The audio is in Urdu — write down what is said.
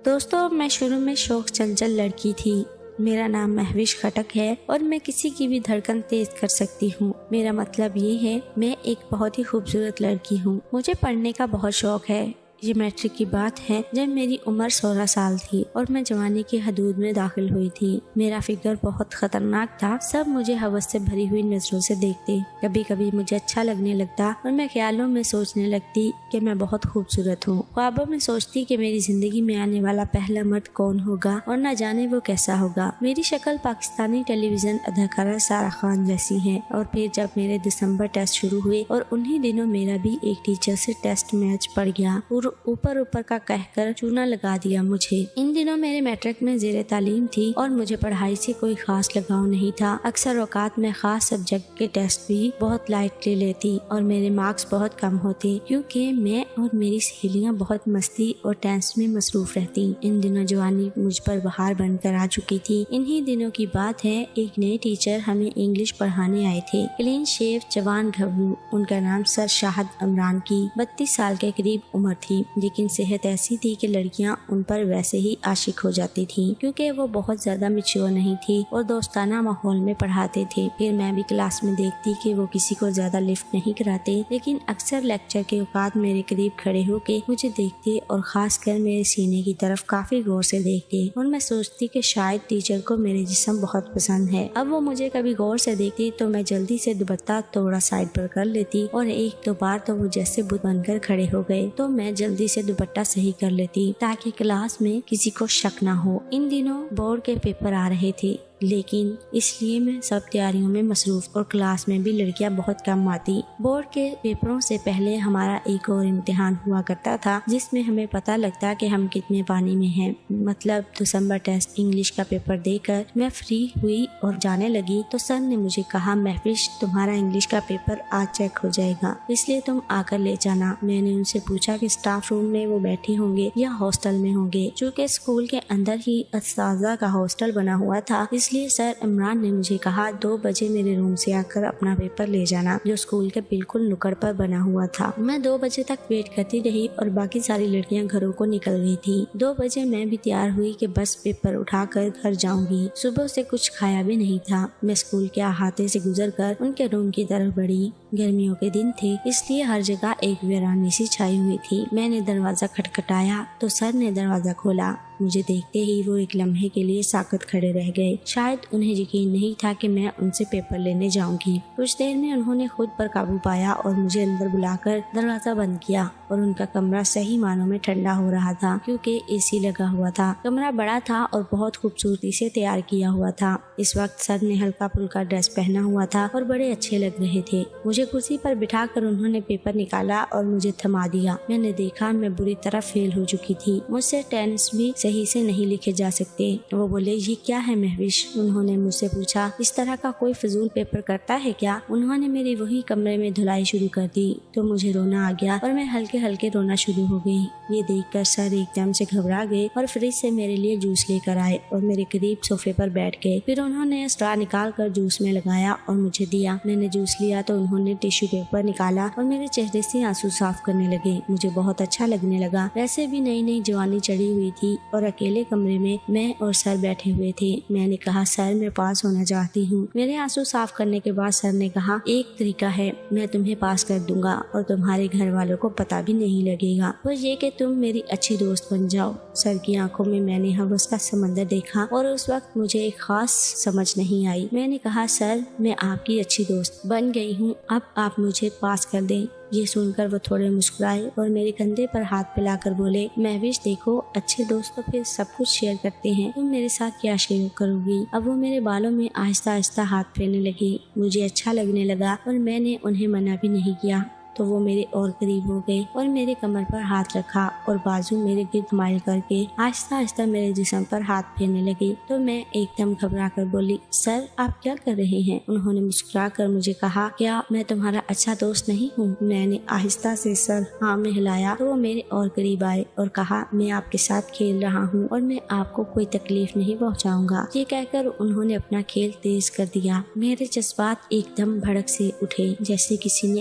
دوستوں، میں شروع میں شوق چنچل لڑکی تھی۔ میرا نام مہوش خٹک ہے اور میں کسی کی بھی دھڑکن تیز کر سکتی ہوں۔ میرا مطلب یہ ہے میں ایک بہت ہی خوبصورت لڑکی ہوں۔ مجھے پڑھنے کا بہت شوق ہے۔ یہ میٹرک کی بات ہے جب میری عمر 16 سال تھی اور میں جوانی کی حدود میں داخل ہوئی تھی۔ میرا فگر بہت خطرناک تھا۔ سب مجھے ہوس سے بھری ہوئی نظروں سے دیکھتے۔ کبھی کبھی مجھے اچھا لگنے لگتا اور میں خیالوں میں سوچنے لگتی کہ میں بہت خوبصورت ہوں۔ خوابوں میں سوچتی کہ میری زندگی میں آنے والا پہلا مرد کون ہوگا اور نہ جانے وہ کیسا ہوگا۔ میری شکل پاکستانی ٹیلی ویژن اداکارہ سارہ خان جیسی ہے۔ اور پھر جب میرے دسمبر ٹیسٹ شروع ہوئے اور انہی دنوں میرا بھی ایک ٹیچر سے ٹیسٹ میچ پڑ گیا اور اوپر کا کہہ کر چونا لگا دیا مجھے۔ ان دنوں میرے میٹرک میں زیر تعلیم تھی اور مجھے پڑھائی سے کوئی خاص لگاؤ نہیں تھا۔ اکثر اوقات میں خاص سبجیکٹ کے ٹیسٹ بھی بہت لائٹلی لیتی اور میرے مارکس بہت کم ہوتے کیونکہ میں اور میری سہیلیاں بہت مستی اور ڈانس میں مصروف رہتی۔ ان دنوں جوانی مجھ پر بہار بن کر آ چکی تھی۔ انہی دنوں کی بات ہے، ایک نئے ٹیچر ہمیں انگلش پڑھانے آئے تھے۔ کلین شیو جوان گھبرو، ان کا نام سر شاہد عمران کی 32 سال کے قریب عمر تھی، لیکن صحت ایسی تھی کہ لڑکیاں ان پر ویسے ہی عاشق ہو جاتی تھیں کیونکہ وہ بہت زیادہ میچور نہیں تھی اور دوستانہ ماحول میں پڑھاتے تھے۔ پھر میں بھی کلاس میں دیکھتی کہ وہ کسی کو زیادہ لفٹ نہیں کراتے، لیکن اکثر لیکچر کے اوقات میرے قریب کھڑے ہو کے مجھے دیکھتے اور خاص کر میرے سینے کی طرف کافی غور سے دیکھتے اور میں سوچتی کہ شاید ٹیچر کو میرے جسم بہت پسند ہے۔ اب وہ مجھے کبھی غور سے دیکھتی تو میں جلدی سے دوپٹہ تھوڑا سائڈ پر کر لیتی اور ایک دو بار تو وہ جیسے بت بن کر کھڑے ہو گئے تو میں جلدی سے دوپٹہ صحیح کر لیتی تاکہ کلاس میں کسی کو شک نہ ہو۔ ان دنوں بورڈ کے پیپر آ رہے تھے، لیکن اس لیے میں سب تیاریوں میں مصروف اور کلاس میں بھی لڑکیاں بہت کم آتی۔ بورڈ کے پیپروں سے پہلے ہمارا ایک اور امتحان ہوا کرتا تھا جس میں ہمیں پتہ لگتا کہ ہم کتنے پانی میں ہیں۔ مطلب دسمبر ٹیسٹ انگلش کا پیپر دے کر میں فری ہوئی اور جانے لگی تو سر نے مجھے کہا، مہوش تمہارا انگلش کا پیپر آج چیک ہو جائے گا، اس لیے تم آ کر لے جانا۔ میں نے ان سے پوچھا کہ اسٹاف روم میں وہ بیٹھے ہوں گے یا ہاسٹل میں ہوں گے، چونکہ اسکول کے اندر ہی اساتذہ کا ہاسٹل بنا ہوا تھا، اس لیے سر عمران نے مجھے کہا 2 بجے میرے روم سے آ کر اپنا پیپر لے جانا، جو اسکول کے بالکل نکڑ پر بنا ہوا تھا۔ میں 2 بجے تک ویٹ کرتی رہی اور باقی ساری لڑکیاں گھروں کو نکل گئی تھی۔ 2 بجے میں بھی تیار ہوئی کہ بس پیپر اٹھا کر گھر جاؤں گی۔ صبح سے کچھ کھایا بھی نہیں تھا۔ میں اسکول کے احاطے سے گزر کر ان کے روم کی طرف بڑھی۔ گرمیوں کے دن تھے، اس لیے ہر جگہ ایک ویرانی سی چھائی ہوئی تھی۔ میں نے دروازہ کھٹکھٹایا تو سر نے دروازہ کھولا۔ مجھے دیکھتے ہی وہ ایک لمحے کے لیے ساکت کھڑے رہ گئے۔ شاید انہیں یقین نہیں تھا کہ میں ان سے پیپر لینے جاؤں گی۔ کچھ دیر میں انہوں نے خود پر قابو پایا اور مجھے اندر بلا کر دروازہ بند کیا اور ان کا کمرہ صحیح معنوں میں ٹھنڈا ہو رہا تھا کیونکہ اے سی لگا ہوا تھا۔ کمرہ بڑا تھا اور بہت خوبصورتی سے تیار کیا ہوا تھا۔ اس وقت سر نے ہلکا پھلکا ڈریس پہنا ہوا تھا اور بڑے اچھے لگ رہے تھے۔ مجھے کرسی پر بٹھا کر انہوں نے پیپر نکالا اور مجھے تھما دیا۔ میں نے دیکھا میں بری طرح فیل ہو چکی تھی۔ مجھ سے ٹینس بھی صحیح سے نہیں لکھے جا سکتے۔ وہ بولے، یہ کیا ہے مہوش؟ انہوں نے مجھ سے پوچھا، اس طرح کا کوئی فضول پیپر کرتا ہے کیا؟ انہوں نے میری وہی کمرے میں دھلائی شروع کر دی تو مجھے رونا آ گیا اور میں ہلکے ہلکے رونا شروع ہو گئی۔ یہ دیکھ کر سر ایک دم سے گھبرا گئے اور فریج سے میرے لیے جوس لے کر آئے اور میرے قریب صوفے پر بیٹھ گئے۔ پھر انہوں نے اسٹرا نکال کر جوس میں لگایا اور مجھے دیا۔ میں نے جوس لیا تو انہوں نے ٹیشو پیپر نکالا اور میرے چہرے سے آنسو صاف کرنے لگے۔ مجھے بہت اچھا لگنے لگا۔ ویسے بھی نئی نئی جوانی چڑھی ہوئی تھی اور اکیلے کمرے میں اور سر بیٹھے ہوئے تھے۔ میں نے کہا، سر میں پاس ہونا چاہتی ہوں۔ میرے آنسو صاف کرنے کے بعد سر نے کہا، ایک طریقہ ہے، میں تمہیں پاس کر دوں گا اور تمہارے گھر والوں کو پتہ بھی نہیں لگے گا، وہ یہ کہ تم میری اچھی دوست بن جاؤ۔ سر کی آنکھوں میں نے ہوس کا سمندر دیکھا اور اس وقت مجھے ایک خاص سمجھ نہیں آئی۔ میں نے کہا، سر میں آپ کی اچھی دوست بن گئی ہوں، اب آپ مجھے پاس کر دیں۔ یہ سن کر وہ تھوڑے مسکرائے اور میرے کندھے پر ہاتھ پھیلا کر بولے، مہوش دیکھو، اچھے دوست تو پھر سب کچھ شیئر کرتے ہیں، تم میرے ساتھ کیا شیئر کرو گی؟ اب وہ میرے بالوں میں آہستہ آہستہ ہاتھ پھیرنے لگی۔ مجھے اچھا لگنے لگا اور میں نے انہیں منع بھی نہیں کیا تو وہ میرے اور قریب ہو گئے اور میرے کمر پر ہاتھ رکھا اور بازو میرے گرد مائل کر کے آہستہ آہستہ میرے جسم پر ہاتھ پھیرنے لگی تو میں ایک دم گھبرا کر بولی، سر آپ کیا کر رہے ہیں؟ انہوں نے مسکرا کر مجھے کہا، کیا میں تمہارا اچھا دوست نہیں ہوں؟ میں نے آہستہ سے سر ہاں میں ہلایا تو وہ میرے اور قریب آئے اور کہا، میں آپ کے ساتھ کھیل رہا ہوں اور میں آپ کو کوئی تکلیف نہیں پہنچاؤں گا۔ یہ کہہ کر انہوں نے اپنا کھیل تیز کر دیا۔ میرے جذبات ایک دم بھڑک سے اٹھے، جیسے کسی نے